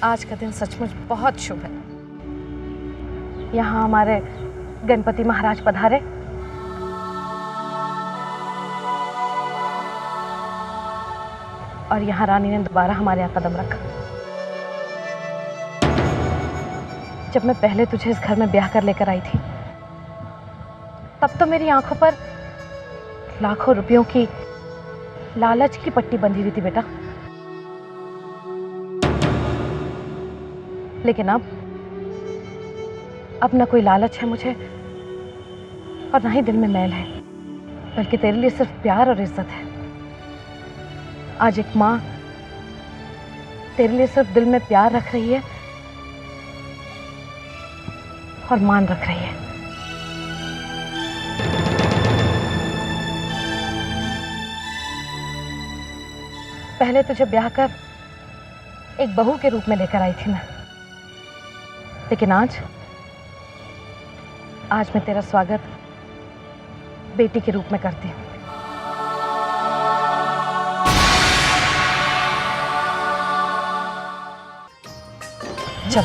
आज का दिन सचमुच बहुत शुभ है। यहाँ हमारे गणपति महाराज पधारे और यहाँ रानी ने दोबारा हमारे यहाँ कदम रखा। जब मैं पहले तुझे इस घर में ब्याह कर लेकर आई थी, तब तो मेरी आंखों पर लाखों रुपयों की लालच की पट्टी बंधी हुई थी बेटा। लेकिन अब ना कोई लालच है मुझे और ना ही दिल में मैल है, बल्कि तेरे लिए सिर्फ प्यार और इज्जत है। आज एक माँ तेरे लिए सिर्फ दिल में प्यार रख रही है और मान रख रही है। पहले तुझे ब्याह कर एक बहू के रूप में लेकर आई थी मैं, लेकिन आज मैं तेरा स्वागत बेटी के रूप में करती हूँ। चल।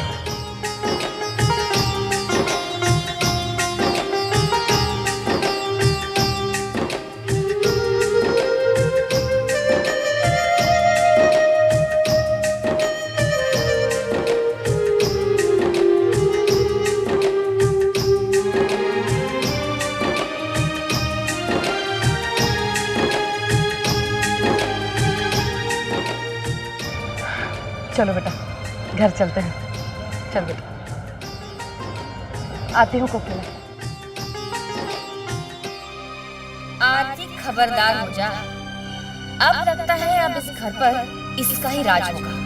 चलो बेटा, घर चलते हैं। चल बेटा, आती हूँ कोकिला। आरती खबरदार हो जा, अब लगता है अब इस घर पर इसका ही राज होगा।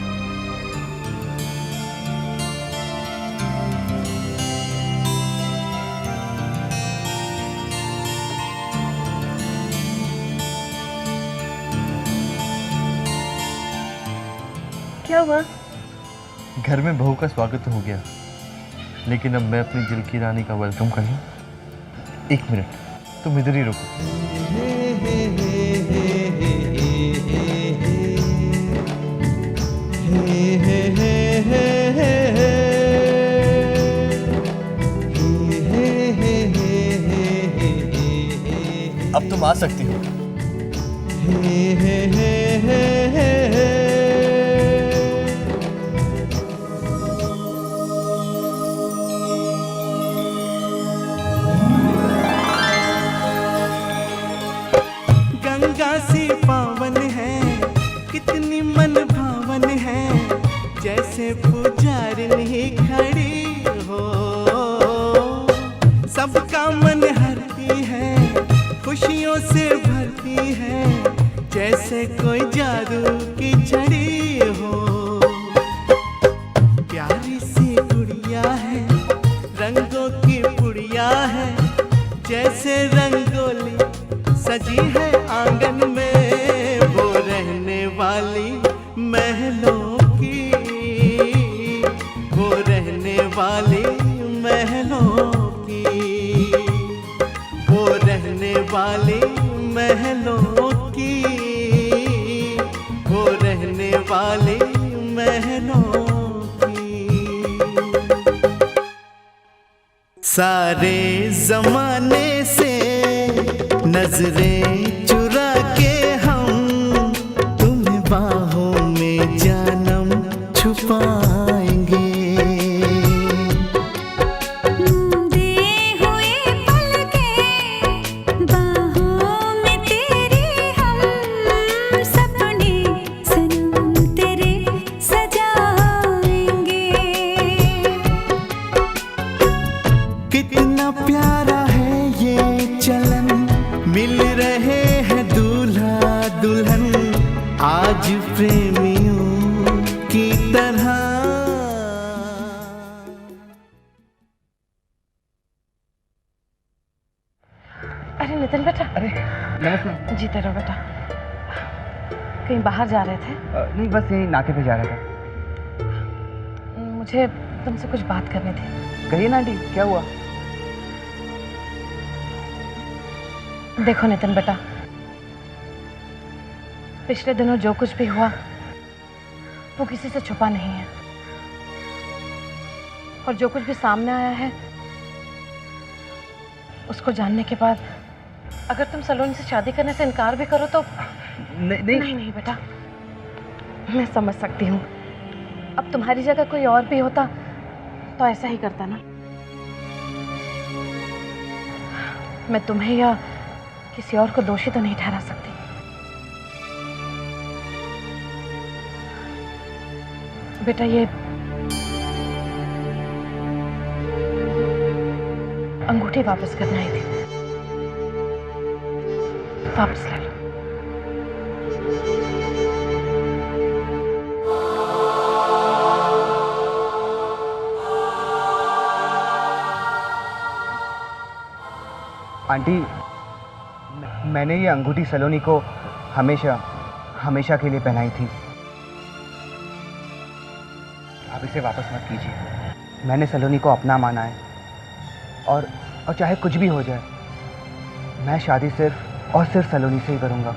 क्या हुआ? घर में बहू का स्वागत तो हो गया, लेकिन अब मैं अपनी दिल की रानी का वेलकम कर लूं। एक मिनट, तुम इधर ही रुको। अब तुम आ सकती हो। गंगा सी पावन है, कितनी मन भावन है, जैसे पुजारिनी खड़ी हो। सबका मन हरती है, खुशियों से भरती है, जैसे कोई जादू की छड़ी हो। प्यारी सी गुड़िया है, रंगों की पुड़िया है, जैसे रंगोली सजी है आंगन में। वो रहने वाली महलों की, वो रहने वाली महलों की, वो रहने वाली महलों की, वो रहने वाली महलों की। सारे जमाने से नजरें चुरा के हम तुम्हें बाहों में जानम छुपाएंगे। मूंदे हुए पलके बाहों में तेरे हम सपने सनम तेरे सजाएंगे। कितना प्यारा है ये चलन, मिल रहे हैं दूल्हा दुल्हन आज प्रेमियों की तरह। अरे नितिन बेटा। अरे नमस्ते। जीते रहो बेटा। कहीं बाहर जा रहे थे? नहीं, बस यही नाके पे जा रहा था। मुझे तुमसे कुछ बात करनी थी। कहिए ना आंटी, क्या हुआ? देखो नितिन बेटा, पिछले दिनों जो कुछ भी हुआ वो किसी से छुपा नहीं है। और जो कुछ भी सामने आया है उसको जानने के बाद अगर तुम सलोनी से शादी करने से इनकार भी करो तो नहीं नहीं बेटा, मैं समझ सकती हूँ। अब तुम्हारी जगह कोई और भी होता तो ऐसा ही करता ना। मैं तुम्हें या किसी और को दोषी तो नहीं ठहरा सकती। बेटा ये अंगूठी वापस करने आई थी, वापस ले लो। आंटी, मैंने ये अंगूठी सलोनी को हमेशा हमेशा के लिए पहनाई थी। आप इसे वापस मत कीजिए। मैंने सलोनी को अपना माना है और चाहे कुछ भी हो जाए, मैं शादी सिर्फ और सिर्फ सलोनी से ही करूँगा।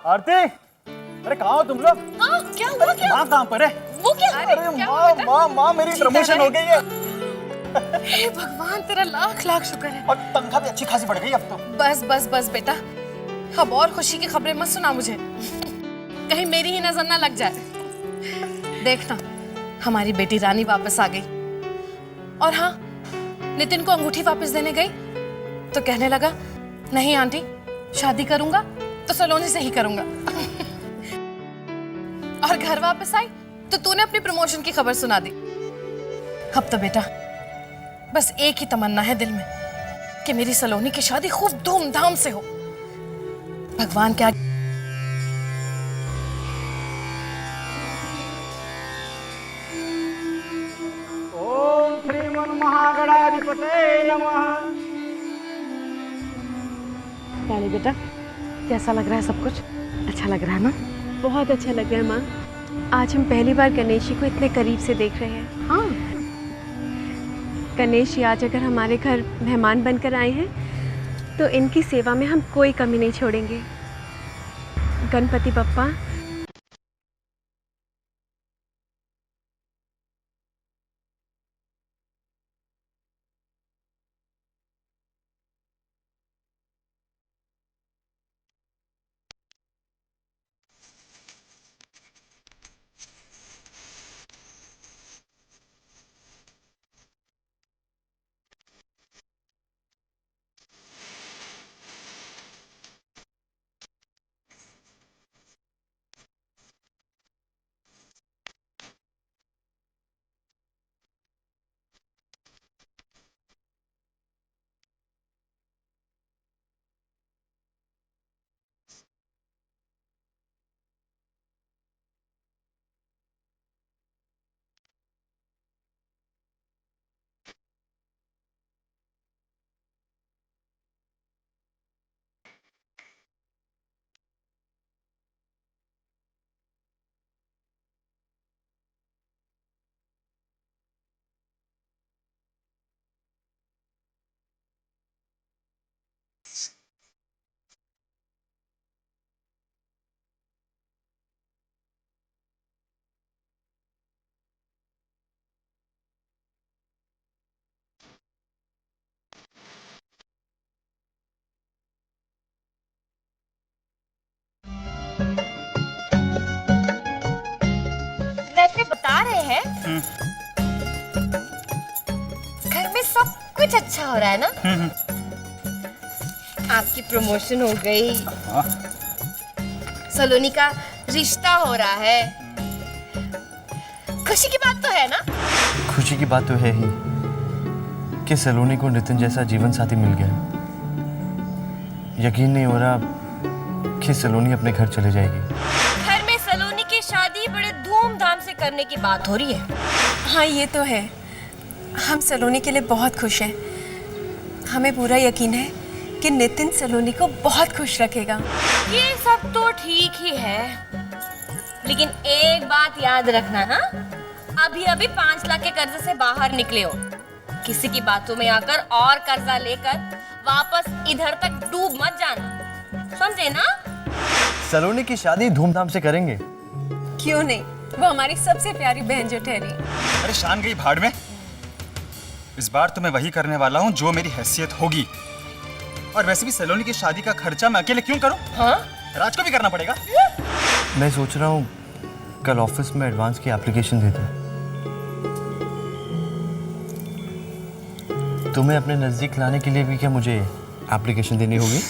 आरती, अरे कहाँ हो तुम लोग? हाँ, क्या हुआ? क्या माँ कहाँ पर है? वो क्या? अरे माँ मेरी प्रमोशन हो गई है। हे भगवान, तेरा लाख लाख शुक्र है। और तनख्वाह भी अच्छी खासी बढ़ गई अब तो। बस बस बस बेटा, अब और खुशी की खबरें मत सुना मुझे, कहीं मेरी ही नजर ना लग जाए। देखना, हमारी बेटी रानी वापस आ गई। और हाँ, नितिन को अंगूठी वापस देने गई तो कहने लगा, नहीं आंटी, शादी करूंगा तो सलोनी से ही करूंगा। और घर वापस आई तो तूने अपनी प्रमोशन की खबर सुना दी। अब तो बेटा बस एक ही तमन्ना है दिल में कि मेरी सलोनी की शादी खूब धूमधाम से हो। भगवान क्या ओम श्रीमन महागणाधिपते नमः। रानी बेटा, कैसा लग रहा है सब कुछ? अच्छा लग रहा है ना? बहुत अच्छा लग रहा है माँ। आज हम पहली बार गणेश जी को इतने करीब से देख रहे हैं। हाँ, गणेश जी आज अगर हमारे घर मेहमान बनकर आए हैं तो इनकी सेवा में हम कोई कमी नहीं छोड़ेंगे। गणपति बप्पा। वैसे बता रहे हैं घर में सब कुछ अच्छा हो रहा है ना? आपकी प्रमोशन हो गई, सलोनी का रिश्ता हो रहा है, खुशी की बात तो है ना? खुशी की बात तो है ही कि सलोनी को नितिन जैसा जीवन साथी मिल गया। यकीन नहीं हो रहा कि सलोनी अपने घर चले जाएगी। घर में सलोनी की शादी बड़े धूमधाम से करने की बात हो रही है। हाँ ये तो है, हम सलोनी के लिए बहुत खुश हैं। हमें पूरा यकीन है कि नितिन सलोनी को बहुत खुश रखेगा। ये सब तो ठीक ही है, लेकिन एक बात याद रखना ना, अभी अभी 5 लाख के कर्ज से बाहर निकले हो, किसी की बातों में आकर और कर्जा लेकर वापस इधर तक डूब मत जाना, समझे ना? सलोनी की शादी धूमधाम से करेंगे। क्यों नहीं, वो हमारी सबसे प्यारी बहन जो ठहरी। अरे शान गई भाड़ में। इस बार तो मैं वही करने वाला हूँ जो मेरी हैसियत होगी। और वैसे भी सलोनी की शादी का खर्चा मैं अकेले क्यों करूँ? हाँ? राज को भी करना पड़ेगा। मैं सोच रहा हूँ कल ऑफिस में एडवांस की एप्लीकेशन दे दूँ। तुम्हें अपने नजदीक लाने के लिए भी क्या मुझे एप्लीकेशन देनी होगी?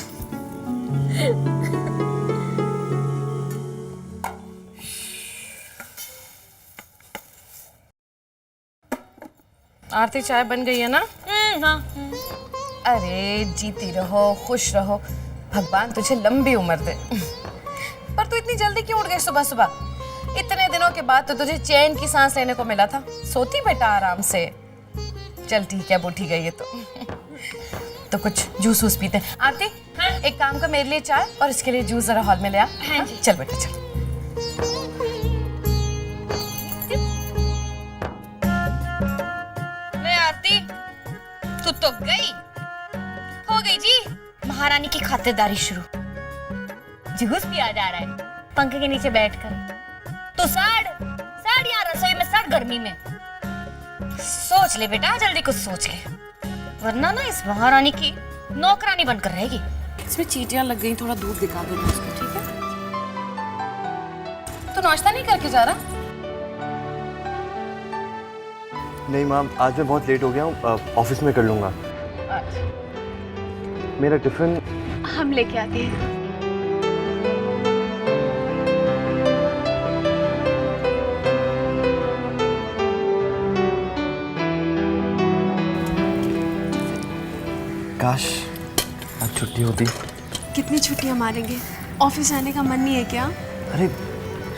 आरती चाय बन गई है ना? हाँ। अरे जीती रहो, खुश रहो, भगवान तुझे लंबी उम्र दे। पर तू इतनी जल्दी क्यों उठ गई सुबह सुबह? इतने दिनों के बाद तो तुझे चैन की सांस लेने को मिला था। सोती बेटा आराम से। चल ठीक है, अब उठी गई है तो कुछ जूस वूस पीते हैं। आरती, हाँ? एक काम कर, मेरे लिए चाय और इसके लिए जूस जरा हॉल में ले आ। हाँ जी। चल बेटा चल। आरती, तू तो गई। हो गई जी महारानी की खातिरदारी शुरू। जूस पिया जा रहा है पंखे के नीचे बैठकर। तो सड़ यार, रसोई में सड़ गर्मी में। सोच ले बेटा जल्दी कुछ सोच के, वरना ना इस महारानी की नौकरानी बनकर रहेगी। इसमें चींटियां लग गई, थोड़ा दूध दिखा देना उसको, ठीक है? तो नाश्ता नहीं करके जा रहा? नहीं मैम, आज मैं बहुत लेट हो गया हूँ, ऑफिस में कर लूँगा। मेरा टिफिन हम लेके आते हैं। काश आज छुट्टी होती। कितनी छुट्टियां मारेंगे? ऑफिस आने का मन नहीं है क्या? अरे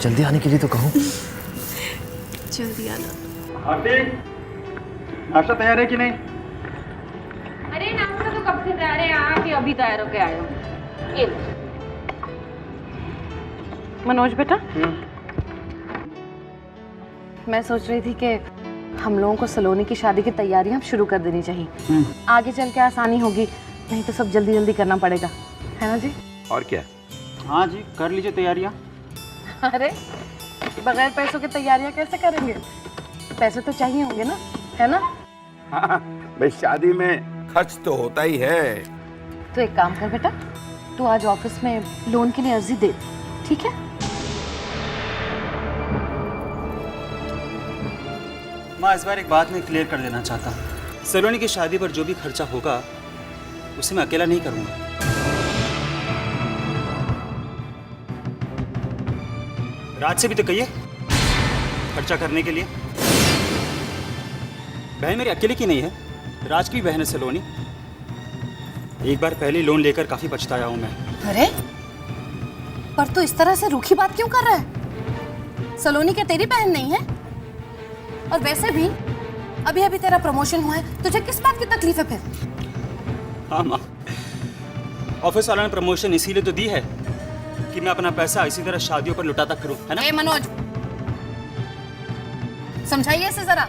जल्दी आने के लिए तो कहो। जल्दी आना। आरती, नाश्ता तैयार है कि नहीं? अरे नाश्ता तो कब से तैयार है, आप अभी तैयार होके आए हो। ये मनोज बेटा, मैं सोच रही थी कि हम लोगों को सलोनी की शादी की तैयारियां शुरू कर देनी चाहिए। आगे चल के आसानी होगी, नहीं तो सब जल्दी जल्दी करना पड़ेगा, है ना जी? और क्या? हाँ जी, कर लीजिए तैयारियां। अरे बगैर पैसों की तैयारियां कैसे करेंगे? पैसे तो चाहिए होंगे ना, है ना? हाँ, भाई शादी में खर्च तो होता ही है। तो एक काम कर बेटा, तू आज ऑफिस में लोन के लिए अर्जी दे, ठीक है? माँ, इस बार एक बात मैं क्लियर कर देना चाहता हूँ। सलोनी की शादी पर जो भी खर्चा होगा उसे मैं अकेला नहीं करूँगा। राज से भी तो कहिए खर्चा करने के लिए। बहन मेरी अकेले की नहीं है, राज की भी बहन है सलोनी। एक बार पहले लोन लेकर काफी पछताया हूँ मैं। अरे पर तू इस तरह से रूखी बात क्यों कर रहा है? सलोनी क्या तेरी बहन नहीं है? और वैसे भी अभी अभी तेरा प्रमोशन हुआ है, तुझे किस बात की तकलीफ है फिर? हाँ माँ, ऑफिस वालों ने प्रमोशन इसीलिए तो दी है कि मैं अपना पैसा इसी तरह शादियों पर लुटाता फिरूं, है ना? ए मनोज, समझाइए इसे जरा,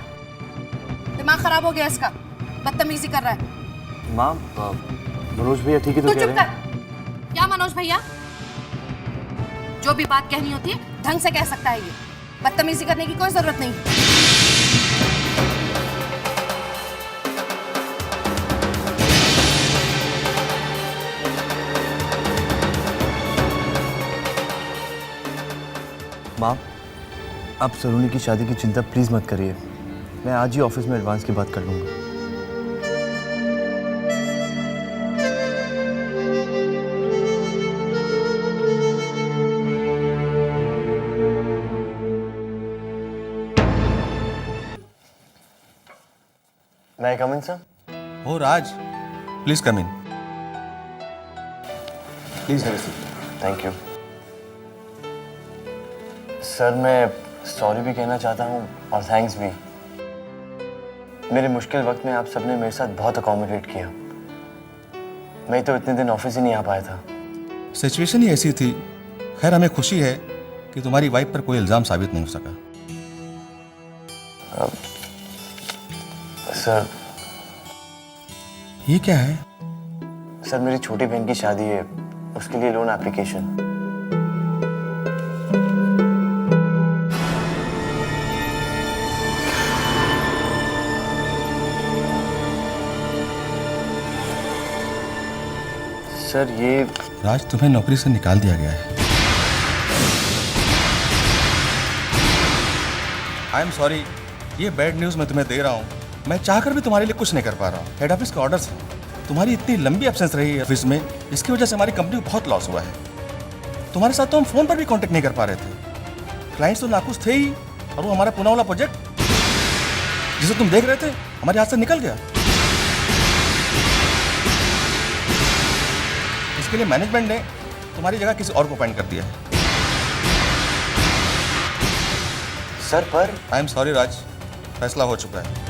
दिमाग खराब हो गया इसका, बदतमीजी कर रहा है। माँ, मनोज भैया ठीक है तो तू कह चुप रहे हैं। कर। क्या मनोज भैया? जो भी बात कहनी होती है ढंग से कह सकता है, ये बदतमीजी करने की कोई जरूरत नहीं। माँ, आप सलोनी की शादी की चिंता प्लीज़ मत करिए। मैं आज ही ऑफिस में एडवांस की बात कर लूँगा। May I come in, sir? Oh Raj, please come in. Please have a seat. Thank you sir. मैं सॉरी भी कहना चाहता हूँ और थैंक्स भी। मेरे मुश्किल वक्त में आप सबने मेरे साथ बहुत अकोमोडेट किया। मैं तो इतने दिन ऑफिस ही नहीं आ पाया था। सिचुएशन ही ऐसी थी। खैर हमें खुशी है कि तुम्हारी वाइफ पर कोई इल्जाम साबित नहीं हो सका। सर, ये क्या है? सर मेरी छोटी बहन की शादी है, उसके लिए लोन एप्लीकेशन। सर ये राज, तुम्हें नौकरी से निकाल दिया गया है। आई एम सॉरी, ये बैड न्यूज़ मैं तुम्हें दे रहा हूँ। मैं चाहकर भी तुम्हारे लिए कुछ नहीं कर पा रहा हूँ। हेड ऑफिस के ऑर्डर्स हैं। तुम्हारी इतनी लंबी एब्सेंस रही है ऑफिस में, इसकी वजह से हमारी कंपनी को बहुत लॉस हुआ है। तुम्हारे साथ तो हम फोन पर भी कांटेक्ट नहीं कर पा रहे थे। क्लाइंट्स तो नाखुश थे ही, और वो हमारा पुणे वाला प्रोजेक्ट जिसे तुम देख रहे थे हमारे हाथ से निकल गया। इसके लिए मैनेजमेंट ने तुम्हारी जगह किसी और को अपॉइंट कर दिया है। सर पर आई एम सॉरी राज, फैसला हो चुका है।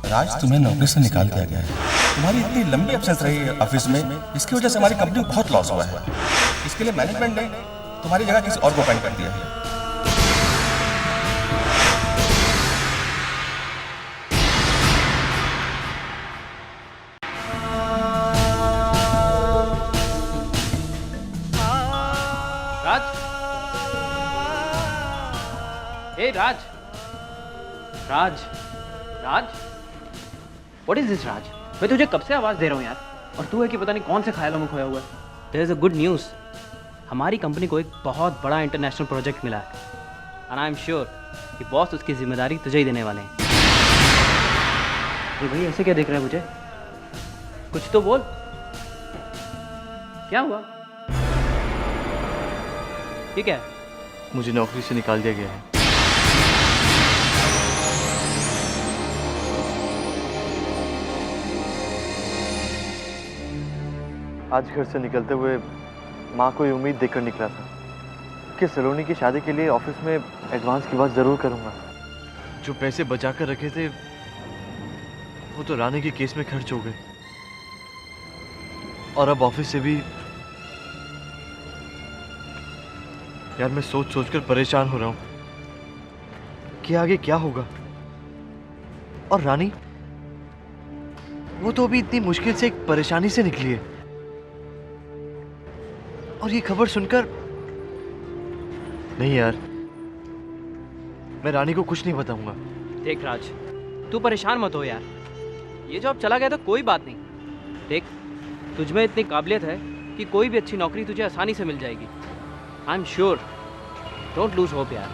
राज, तुम्हें नौकरी से निकाल दिया गया है। तुम्हारी इतनी लंबी एब्सेंस रही है ऑफिस में, इसकी वजह से हमारी कंपनी को बहुत लॉस हुआ है। इसके लिए मैनेजमेंट ने तुम्हारी जगह किसी और को अपॉइंट कर दिया है। राज, हे राज, राज, राज, व्हाट इज दिस राज? मैं तुझे कब से आवाज दे रहा हूँ यार, और तू है कि पता नहीं कौन से ख्यालों में खोया हुआ है। There is a good news. हमारी कंपनी को एक बहुत बड़ा इंटरनेशनल प्रोजेक्ट मिला है, एंड आई एम श्योर कि बॉस उसकी जिम्मेदारी तुझे ही देने वाले हैं। तो भाई ऐसे क्या देख रहा है मुझे? कुछ तो बोल, क्या हुआ? ये क्या है? मुझे नौकरी से निकाल दिया गया है। आज घर से निकलते हुए माँ को ये उम्मीद देकर निकला था कि सलोनी की शादी के लिए ऑफिस में एडवांस की बात ज़रूर करूँगा। जो पैसे बचा कर रखे थे वो तो रानी के केस में खर्च हो गए, और अब ऑफिस से भी। यार मैं सोच सोच कर परेशान हो रहा हूँ कि आगे क्या होगा। और रानी, वो तो अभी इतनी मुश्किल से एक परेशानी से निकली है, और ये खबर सुनकर नहीं यार, मैं रानी को कुछ नहीं बताऊंगा। देख राज, तू परेशान मत हो यार, ये जॉब चला गया तो कोई बात नहीं। देख, तुझमें इतनी काबिलियत है कि कोई भी अच्छी नौकरी तुझे आसानी से मिल जाएगी। आई am sure, don't lose hope यार।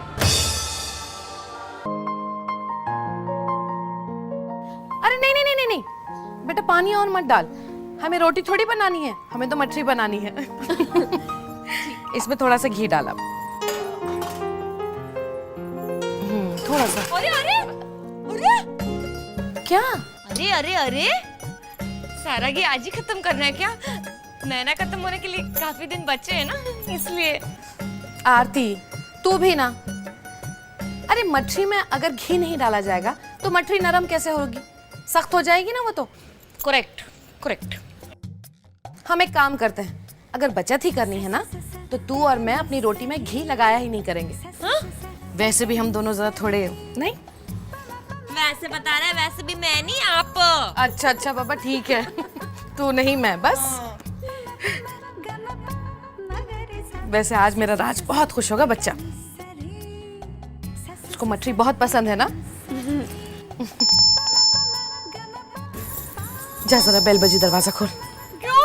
अरे नहीं नहीं नहीं नहीं नहीं बेटा, पानी और मत डाल। हमें रोटी थोड़ी बनानी है, हमें तो मछली बनानी है। इसमें थोड़ा सा घी डाला, थोड़ा सा। अरे अरे अरे, क्या? अरे अरे अरे, सारा घी आज ही खत्म करना है क्या? नैना खत्म होने के लिए काफी दिन बचे हैं ना, इसलिए। आरती, तू भी ना। अरे मछली में अगर घी नहीं डाला जाएगा तो मछली नरम कैसे होगी? सख्त हो जाएगी ना वो तो। Correct correct. हम एक काम करते हैं, अगर बचत ही करनी है ना तो तू और मैं अपनी रोटी में घी लगाया ही नहीं करेंगे। हाँ? वैसे भी हम दोनों ज़रा थोड़े नहीं। वैसे बता रहा है, वैसे भी मैं नहीं आप। अच्छा अच्छा बाबा, ठीक है। तू नहीं मैं, बस। वैसे आज मेरा राज बहुत खुश होगा बच्चा। उसको मछली बहुत पसंद है ना? जा जरा बेल बजी दरवाजा खोल। क्यों?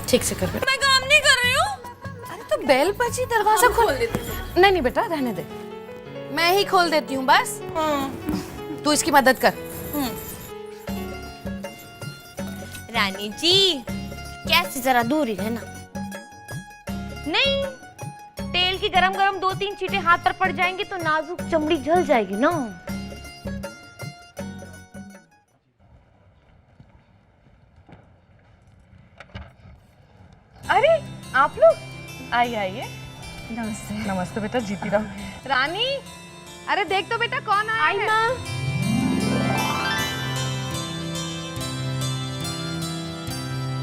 ठीक से कर बेटा। मैं काम नहीं कर रही हूँ। अरे तो बेल बजी दरवाजा खोल देती हूँ। नहीं नहीं बेटा रहने दे, मैं ही खोल देती हूँ बस। तू इसकी मदद कर। रानी जी कैसे जरा दूर ही रहना। नहीं, तेल की गरम गरम 2-3 चींटे हाथ पर पड़ जाएंगी तो नाजुक चमड़ी जल जाएगी ना। अरे आप लोग आइए आइए। नमस्ते। नमस्ते बेटा, जीती रहो। रानी अरे देख तो बेटा कौन आया है।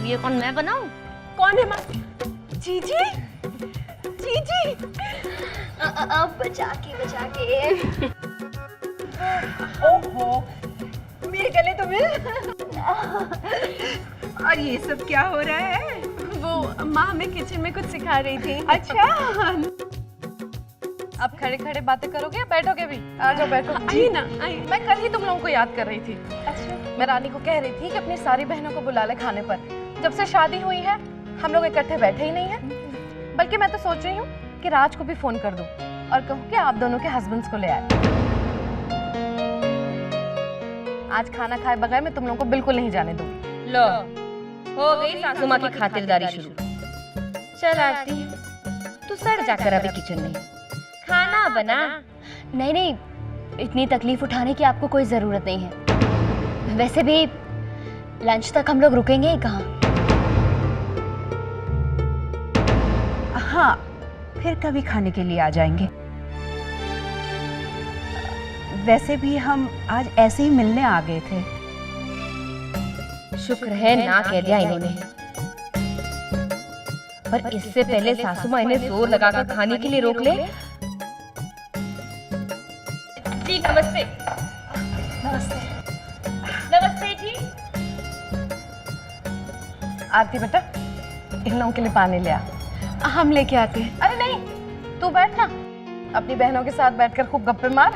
ये कौन, मैं बनाऊं? कौन है माँ? जीजी, जीजी। अब बचा के ओहो, मेरे गले तो मिल। और ये सब क्या हो रहा है? वो माँ हमें किचन में कुछ सिखा रही थी। अच्छा। अब खड़े खड़े बातें करोगे या बैठोगे भी? आ जाओ बैठो। आइए ना, आइए। मैं कल ही तुम लोगों को याद कर रही थी। अच्छा। मैं रानी को कह रही थी कि अपनी सारी बहनों को बुला ले खाने पर। जब से शादी हुई है हम लोग इकट्ठे बैठे ही नहीं हैं। बल्कि मैं तो सोच रही हूँ कि राज को भी फोन कर दूं और कहूँ कि आप दोनों के हस्बैंड्स को ले आए। आज खाना खाए बगैर मैं तुम लोगों को बिल्कुल नहीं जाने दूंगी। लो, हो गई सासू माँ की खातिरदारी शुरू। चल आरती, तू सड़ जाकर अभी किचन में खाना बना। नहीं नहीं, इतनी तकलीफ उठाने की आपको कोई जरूरत नहीं है। वैसे भी लंच तक हम लोग रुकेंगे ही कहाँ। हाँ, फिर कभी खाने के लिए आ जाएंगे। वैसे भी हम आज ऐसे ही मिलने आ गए थे। शुक्र है ना कह दिया इन्होंने। पर इससे पहले सासू माँ इन्हें जोर लगाकर खाने के लिए रोक ले। जी नमस्ते। नमस्ते। नमस्ते जी। आरती बेटा इन लोगों के लिए पानी ले आ। हम लेके आते हैं। अरे नहीं, तू बैठ ना, अपनी बहनों के साथ बैठकर खूब गप्पे मार।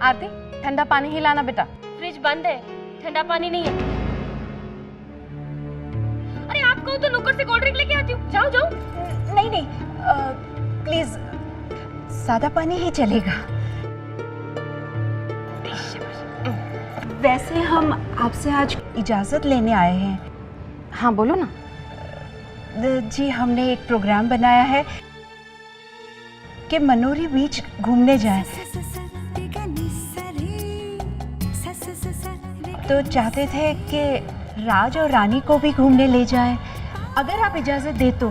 आरती ठंडा पानी ही लाना बेटा। फ्रिज बंद है, ठंडा पानी नहीं है। अरे आप कहो तो नुक्कड़ से कोल्ड ड्रिंक लेके आती हूँ। जाओ जाओ। नहीं नहीं, प्लीज सादा पानी ही चलेगा। वैसे हम आपसे आज इजाजत लेने आए हैं। हाँ बोलो ना। जी हमने एक प्रोग्राम बनाया है कि मनोरी बीच घूमने जाएं। तो चाहते थे कि राज और रानी को भी घूमने ले जाएं, अगर आप इजाजत दे तो।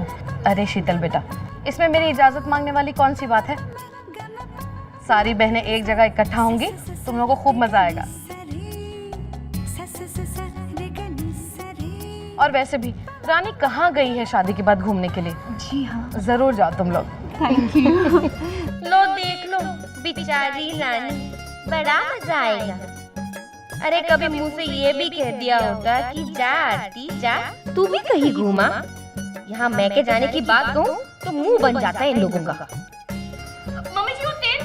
अरे शीतल बेटा, इसमें मेरी इजाजत मांगने वाली कौन सी बात है? सारी बहनें एक जगह इकट्ठा होंगी, तुम लोगों को खूब मजा आएगा। और वैसे भी रानी कहाँ गई है शादी के बाद घूमने के लिए? जी हाँ, जरूर जाओ तुम लोग। Thank you. लो देख लो, बेचारी रानी, बड़ा मजा आएगा। अरे कभी मुंह से ये भी कह दिया होता कि जा आरती जा, तू भी कहीं घूमा। यहाँ मैं के जाने की बात कहूँ तो मुंह बन जाता है इन लोगों का। मम्मी जी वो तेल।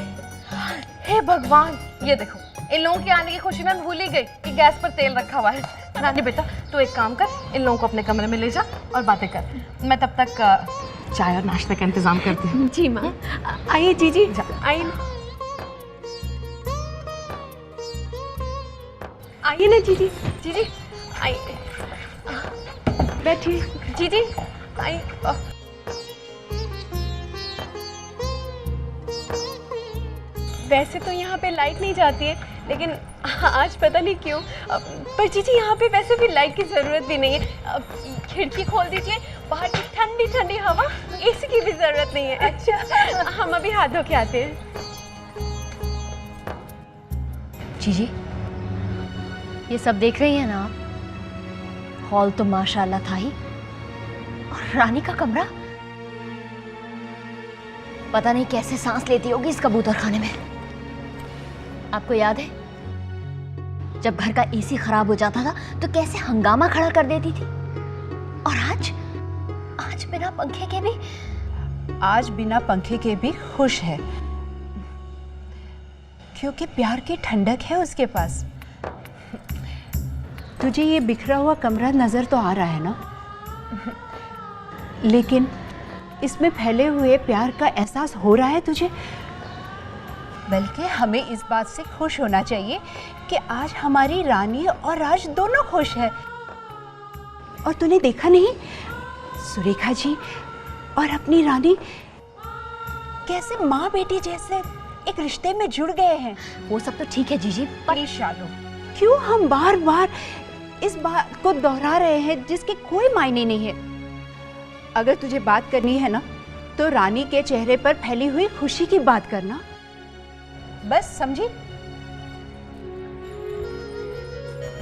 हे भगवान, ये देखो इन लोगों के आने की खुशी में भूल ही गई कि गैस पर तेल रखा हुआ है। रानी बेटा तू एक काम कर, इन लोगों को अपने कमरे में ले जा और बातें कर। मैं तब तक चाय और नाश्ते का इंतजाम करती हूँ। जी माँ। आइए जीजी, आइए। आइए ना जीजी। जीजी आइए, बैठिए। जीजी आइए। वैसे तो यहाँ पे लाइट नहीं जाती है, लेकिन आज पता नहीं क्यों। पर जीजी यहाँ पे वैसे भी लाइट की ज़रूरत भी नहीं है। खिड़की खोल दीजिए, बाहर की ठंडी ठंडी हवा, एसी की भी ज़रूरत नहीं है। अच्छा, हम अभी हाथ धो के आते हैं। जीजी ये सब देख रही है ना आप? हॉल तो माशाल्लाह था ही, और रानी का कमरा पता नहीं कैसे सांस लेती होगी इस कबूतर खाने में। आपको याद है जब घर का एसी खराब हो जाता था तो कैसे हंगामा खड़ा कर देती थी? और आज बिना पंखे के भी खुश है, क्योंकि प्यार की ठंडक है उसके पास। तुझे ये बिखरा हुआ कमरा नज़र तो आ रहा है ना, लेकिन इसमें फैले हुए प्यार का एहसास हो रहा है तुझे? बल्कि हमें इस बात से खुश होना चाहिए कि आज हमारी रानी और राज दोनों खुश है। और तूने देखा नहीं, सुरेखा जी और अपनी रानी कैसे माँ बेटी जैसे एक रिश्ते में जुड़ गए हैं। वो सब तो ठीक है जीजी, पर शालू, क्यों हम बार बार इस बात को दोहरा रहे हैं जिसके कोई मायने नहीं है। अगर तुझे बात करनी है ना, तो रानी के चेहरे पर फैली हुई खुशी की बात करना, बस समझी?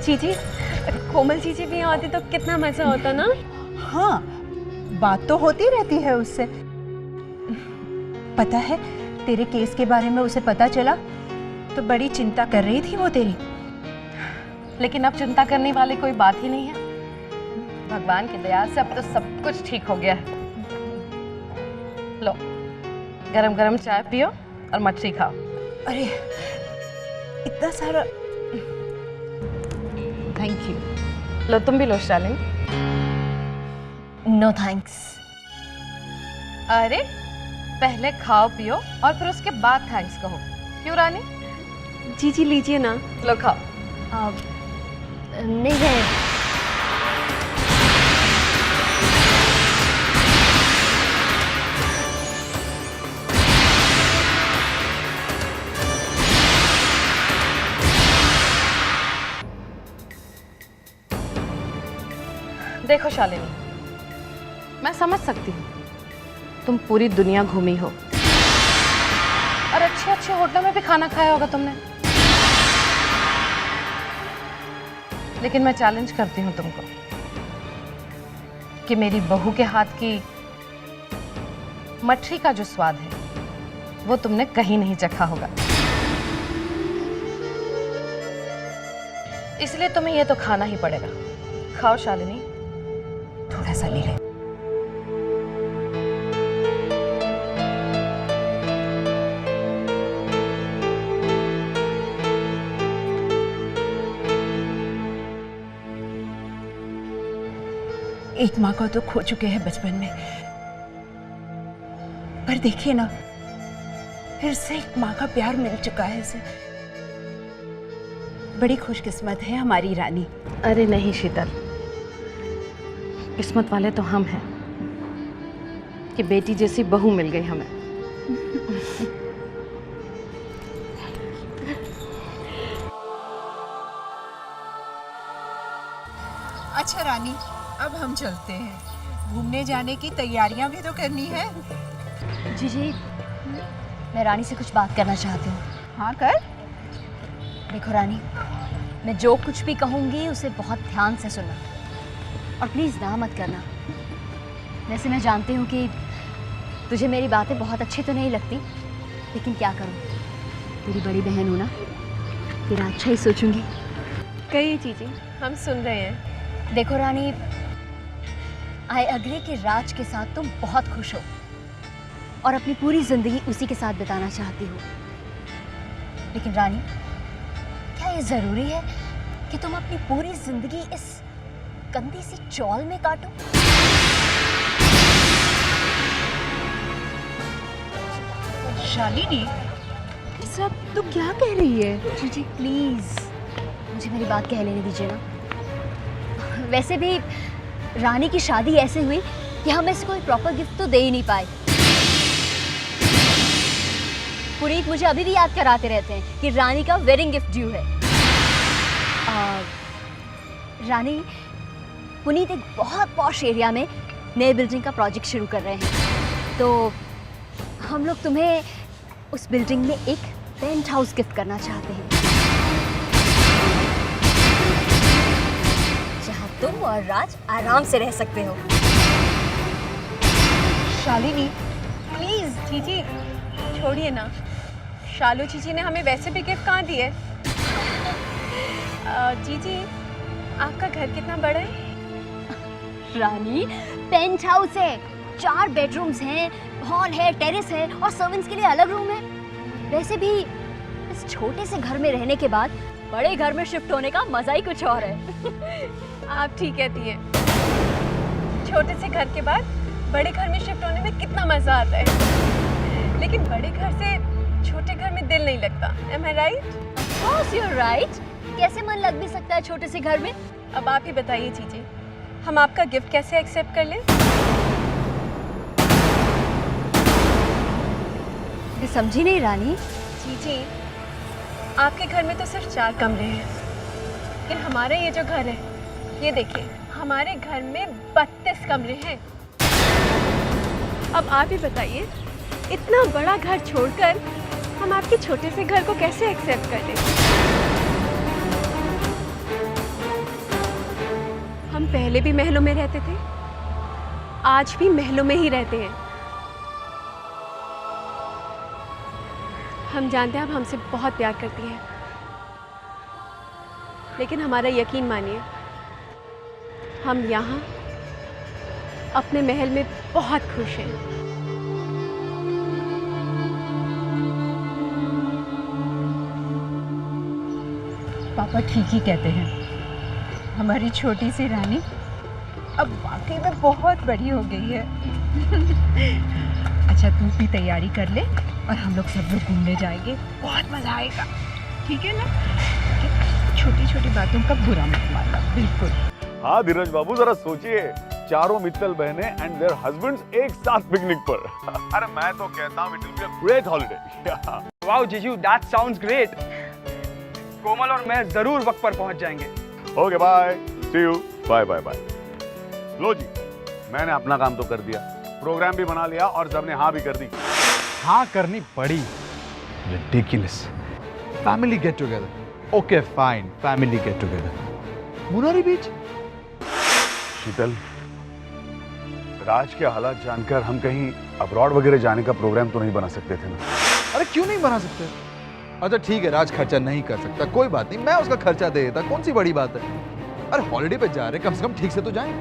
जीजी, कोमल जीजी भी आती तो कितना मजा होता ना। हाँ, बात तो होती रहती है उससे। पता है, तेरे केस के बारे में उसे पता चला तो बड़ी चिंता कर रही थी वो तेरी। लेकिन अब चिंता करने वाली कोई बात ही नहीं है। भगवान की दया से अब तो सब कुछ ठीक हो गया है। लो, गरम गरम चाय पियो और मछली खाओ। अरे इतना सारा, थैंक यू। लो तुम भी लो शालिनी। No thanks. अरे पहले खाओ पियो और फिर उसके बाद थैंक्स कहो, क्यों रानी? जीजी लीजिए ना। लो खाओ। नहीं है। देखो शालिनी, मैं समझ सकती हूँ तुम पूरी दुनिया घूमी हो और अच्छे अच्छे होटलों में भी खाना खाया होगा तुमने, लेकिन मैं चैलेंज करती हूँ तुमको कि मेरी बहू के हाथ की मछली का जो स्वाद है वो तुमने कहीं नहीं चखा होगा। इसलिए तुम्हें ये तो खाना ही पड़ेगा। खाओ शालिनी, थोड़ा सा ले ले। एक माँ को तो खो चुके हैं बचपन में, पर देखिए ना, फिर से एक माँ का प्यार मिल चुका है इसे। बड़ी खुशकिस्मत है हमारी रानी। अरे नहीं शीतल, किस्मत वाले तो हम हैं कि बेटी जैसी बहू मिल गई हमें। अच्छा रानी, अब हम चलते हैं। घूमने जाने की तैयारियां भी तो करनी है। जीजी, मैं रानी से कुछ बात करना चाहती हूँ। हाँ कर। देखो रानी, मैं जो कुछ भी कहूँगी उसे बहुत ध्यान से सुनना और प्लीज़ ना मत करना। वैसे मैं जानती हूँ कि तुझे मेरी बातें बहुत अच्छी तो नहीं लगती, लेकिन क्या करूँ, तेरी बड़ी बहन हूँ ना, तेरा अच्छा ही सोचूंगी। कहिए जीजी, हम सुन रहे हैं। देखो रानी, आई अग्री कि राज के साथ तुम बहुत खुश हो और अपनी पूरी जिंदगी उसी के साथ बिताना चाहती हो, लेकिन रानी, क्या ये जरूरी है कि तुम अपनी पूरी जिंदगी इस गंदी सी चौल में काटो? शालिनी, सब तू क्या कह रही है? जीजी प्लीज मुझे मेरी बात कह लेने दीजिए ना। वैसे भी रानी की शादी ऐसे हुई कि हम इसको कोई प्रॉपर गिफ्ट तो दे ही नहीं पाए। पुनीत मुझे अभी भी याद कराते रहते हैं कि रानी का वेडिंग गिफ्ट ड्यू है। रानी, पुनीत एक बहुत पॉश एरिया में नए बिल्डिंग का प्रोजेक्ट शुरू कर रहे हैं, तो हम लोग तुम्हें उस बिल्डिंग में एक पेंट हाउस गिफ्ट करना चाहते हैं, जहां तुम और राज आराम से रह सकते हो। शालिनी प्लीज जीजी छोड़िए ना। शालू जीजी ने हमें वैसे भी गिफ्ट कहाँ दिए। जीजी, आपका घर कितना बड़ा है? रानी, पेंट हाउस है, 4 बेडरूम्स हैं, हॉल है, टेरेस है और सर्वेंट्स के लिए अलग रूम है। वैसे भी इस छोटे से घर में रहने के बाद बड़े घर में शिफ्ट होने का मजा ही कुछ और है। आप ठीक कहती हैं। छोटे से घर के बाद बड़े घर में शिफ्ट होने में कितना मजा आता है, लेकिन बड़े घर से छोटे घर में दिल नहीं लगता। Am I right? Yes, you're right. कैसे मन लग भी सकता है छोटे से घर में? अब आप ही बताइए चीजें, हम आपका गिफ्ट कैसे एक्सेप्ट कर लें? समझी नहीं रानी। जी, आपके घर में तो सिर्फ 4 कमरे हैं, लेकिन हमारा ये जो घर है, ये देखिए, हमारे घर में 32 कमरे हैं। अब आप ही बताइए, इतना बड़ा घर छोड़कर हम आपके छोटे से घर को कैसे एक्सेप्ट कर लें? हम पहले भी महलों में रहते थे, आज भी महलों में ही रहते हैं। हम जानते हैं आप हमसे बहुत प्यार करती हैं, लेकिन हमारा यकीन मानिए, हम यहाँ अपने महल में बहुत खुश हैं। पापा ठीक ही कहते हैं, हमारी छोटी सी रानी अब वाकई में बहुत बड़ी हो गई है। अच्छा तू भी तैयारी कर ले और हम लोग सब लोग घूमने जाएंगे, बहुत मजा आएगा, ठीक है ना? छोटी छोटी बातों का बुरा मत मानना, बिल्कुल। हाँ धीरज बाबू, जरा सोचिए, चारों मित्तल बहनें एंड देयर हस्बैंड्स एक साथ पिकनिक पर। अरे मैं तो कहता हूँ it will be a great holiday. Wow जीजू, दैट साउंड्स ग्रेट। कोमल और मैं जरूर वक्त पर पहुंच जाएंगे। Okay bye, see you, bye bye bye. लो जी, मैंने अपना काम तो कर दिया, प्रोग्राम भी बना लिया और सबने हाँ भी कर दी। हाँ करनी पड़ी। Ridiculous. Family get together. Okay fine, family get together. मुनारी बीच। शीतल, राज के हालात जानकर हम कहीं अब्रॉड वगैरह जाने का प्रोग्राम तो नहीं बना सकते थे ना? अरे क्यों नहीं बना सकते? अच्छा ठीक है, राज खर्चा नहीं कर सकता, कोई बात नहीं, मैं उसका खर्चा दे देता, कौन सी बड़ी बात है। अरे हॉलिडे पे जा रहे, कम से कम ठीक से तो जाएं।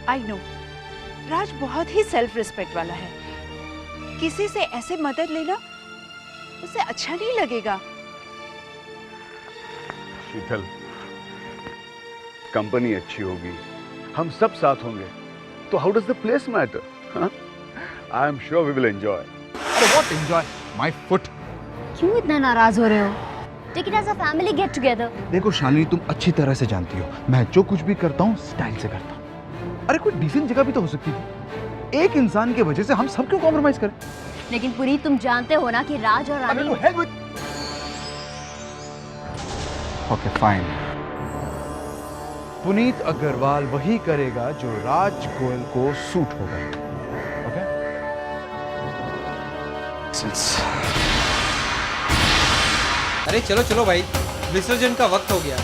आई नो, राज बहुत ही सेल्फ रिस्पेक्ट वाला है, किसी से ऐसे मदद लेना उसे अच्छा नहीं लगेगा। शीतल, कंपनी अच्छी होगी, हम सब साथ होंगे, तो how does the place matter? I am sure we will enjoy. अरे व्हाट एंजॉय? My foot. क्यों इतना नाराज हो रहे हो? Take it as a family get together. देखो शालिनी, तुम अच्छी तरह से जानती हो, मैं जो कुछ भी करता हूँ स्टाइल से करता हूँ। अरे कोई डिसेंट जगह भी तो हो सकती थी, एक इंसान की वजह से हम सब क्यों कॉम्प्रोमाइज करें? लेकिन पुरी, तुम जानते हो ना कि राज और रानी। ओके फाइन, पुनीत अग्रवाल वही करेगा जो राज गोयल को सूट होगा। ओके? अरे चलो चलो भाई, विसर्जन का वक्त हो गया।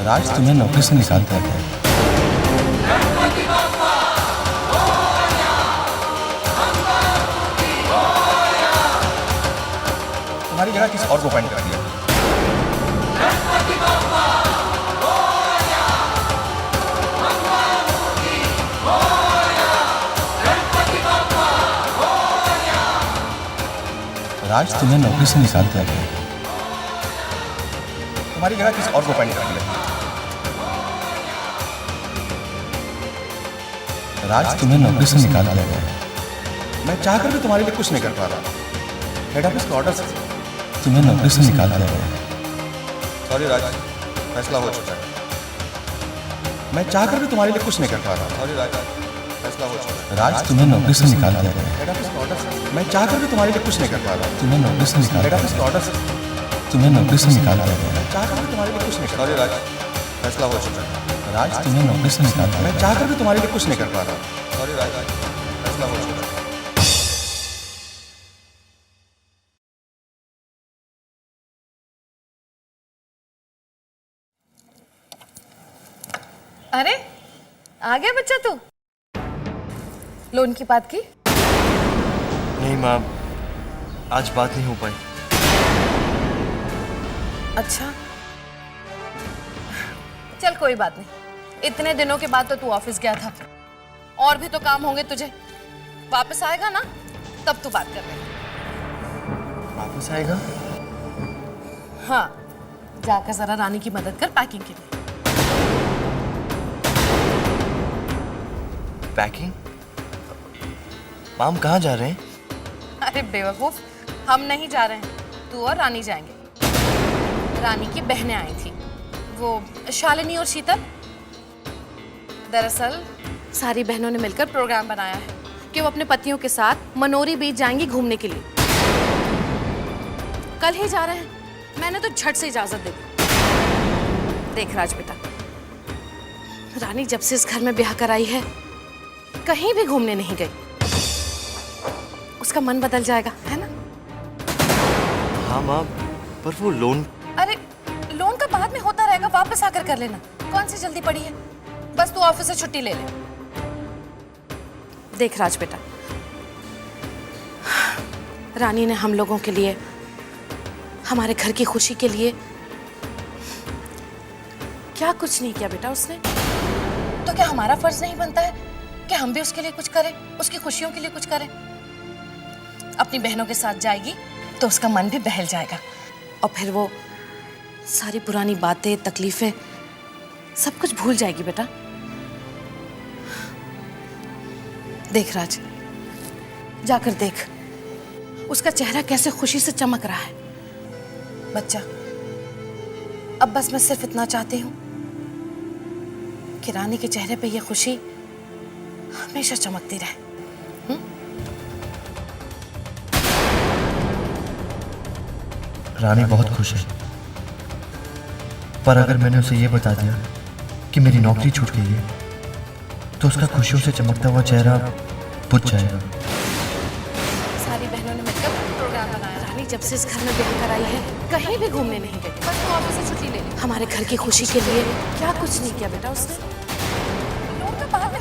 राज तुम्हें नौकरी से निकाल दिया गया है। तुम्हारी जगह किसी और को अपॉइंट कर दिया। राज तुम्हें नौकरी से निकाल दिया गया। तुम्हारी जगह किसी और को अपॉइंट कर दिया। राज तुम्हें नौकरी से निकाल दिया गया। मैं चाहकर भी तुम्हारे लिए कुछ नहीं कर पा रहा। हेड ऑफिस के ऑर्डर से तुम्हें नौकरी से निकाल दिया गया। सॉरी राज, फैसला हो चुका है। मैं चाहकर भी तुम्हारे लिए कुछ नहीं कर पा रहा। सॉरी राज, फैसला हो चुका है। राज तुम्हें नौकरी से निकाल दिया गया। हेड ऑफिस के ऑर्डर से मैं चाहकर भी तुम्हारे लिए कुछ नहीं कर पा रहा। तुम्हें नौकरी से निकाल। हेड ऑफिस के ऑर्डर से तुम्हें नौकरी से निकाल दिया गया। मैं चाहकर भी तुम्हारे लिए कुछ नहीं कर। सॉरी राज, फैसला हो चुका है। राज तुम्हें नौकरी से निकाल दिया। मैं चाहकर भी तुम्हारे लिए कुछ नहीं कर पा रहा। सॉरी राज, फैसला हो चुका है। अरे आ गया बच्चा तू। लोन की बात की? नहीं माँ, आज बात नहीं हो पाई। अच्छा चल कोई बात नहीं, इतने दिनों के बाद तो तू ऑफिस गया था, और भी तो काम होंगे तुझे। वापस आएगा ना तब तू बात कर ले। वापस आएगा? हाँ, जाकर जरा रानी की मदद कर पैकिंग के लिए। पैकिंग? माम कहाँ जा रहे हैं? अरे बेवकूफ, हम नहीं जा रहे हैं, तू और रानी जाएंगे। रानी की बहनें आई थी, वो शालिनी और शीतल। दरअसल सारी बहनों ने मिलकर प्रोग्राम बनाया है कि वो अपने पतियों के साथ मनोरी बीच जाएंगी घूमने के लिए। कल ही जा रहे हैं, मैंने तो झट से इजाजत दे दी। देख राज बेटा, रानी जब से इस घर में ब्याह कराई है कहीं भी घूमने नहीं गई। उसका मन बदल जाएगा, है ना? हाँ माँ, पर वो लोन। अरे लोन का बाद में होता रहेगा, वापस आकर कर लेना। कौन सी जल्दी पड़ी है, बस तू ऑफिस से छुट्टी ले ले। देख राज बेटा, रानी ने हम लोगों के लिए, हमारे घर की खुशी के लिए क्या कुछ नहीं किया बेटा उसने। तो क्या हमारा फर्ज नहीं बनता है कि हम भी उसके लिए कुछ करें, उसकी खुशियों के लिए कुछ करें? अपनी बहनों के साथ जाएगी तो उसका मन भी बहल जाएगा, और फिर वो सारी पुरानी बातें, तकलीफें सब कुछ भूल जाएगी बेटा। देख राज, जाकर देख उसका चेहरा कैसे खुशी से चमक रहा है। बच्चा, अब बस मैं सिर्फ इतना चाहती हूँ कि रानी के चेहरे पे ये खुशी हमेशा चमकती रहे। रानी बहुत खुश है, पर अगर मैंने उसे ये बता दिया कि मेरी नौकरी छूट गई है तो उसका खुशियों से चमकता हुआ चेहरा बुझ जाएगा। सारी बहनों ने मिलकर प्रोग्राम बनाया। रानी जब से इस घर में ब्याह कराई है कहीं भी घूमने नहीं गई, बस तू ऑफिस से छुट्टी ले ली। हमारे घर की खुशी के लिए क्या कुछ नहीं किया बेटा उसने। लोन का बाद में